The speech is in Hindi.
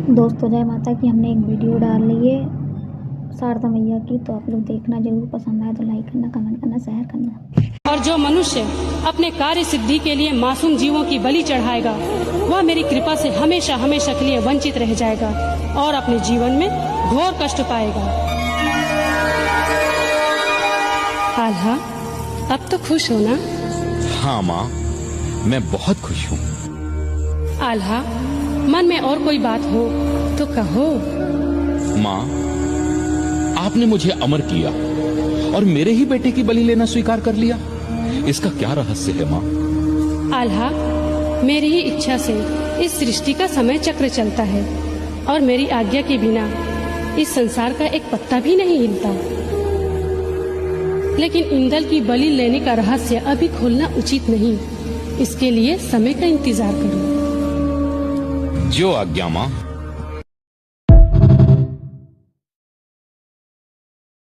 दोस्तों जय माता की हमने एक वीडियो डाल ली है शारदा मैया की, तो आप लोग देखना जरूर। पसंद आए तो लाइक करना, कमेंट करना, शेयर करना। और जो मनुष्य अपने कार्य सिद्धि के लिए मासूम जीवों की बलि चढ़ाएगा वह मेरी कृपा से हमेशा हमेशा के लिए वंचित रह जाएगा और अपने जीवन में घोर कष्ट पाएगा। आल्हा, अब तो खुश हो ना? हाँ माँ, मैं बहुत खुश हूँ। आल्हा, मन में और कोई बात हो तो कहो। माँ, आपने मुझे अमर किया और मेरे ही बेटे की बलि लेना स्वीकार कर लिया। इसका क्या रहस्य है माँ? आल्हा, मेरी ही इच्छा से इस सृष्टि का समय चक्र चलता है और मेरी आज्ञा के बिना इस संसार का एक पत्ता भी नहीं हिलता। लेकिन इंदल की बलि लेने का रहस्य अभी खोलना उचित नहीं। इसके लिए समय का इंतजार करो। जो आज्ञा माँ।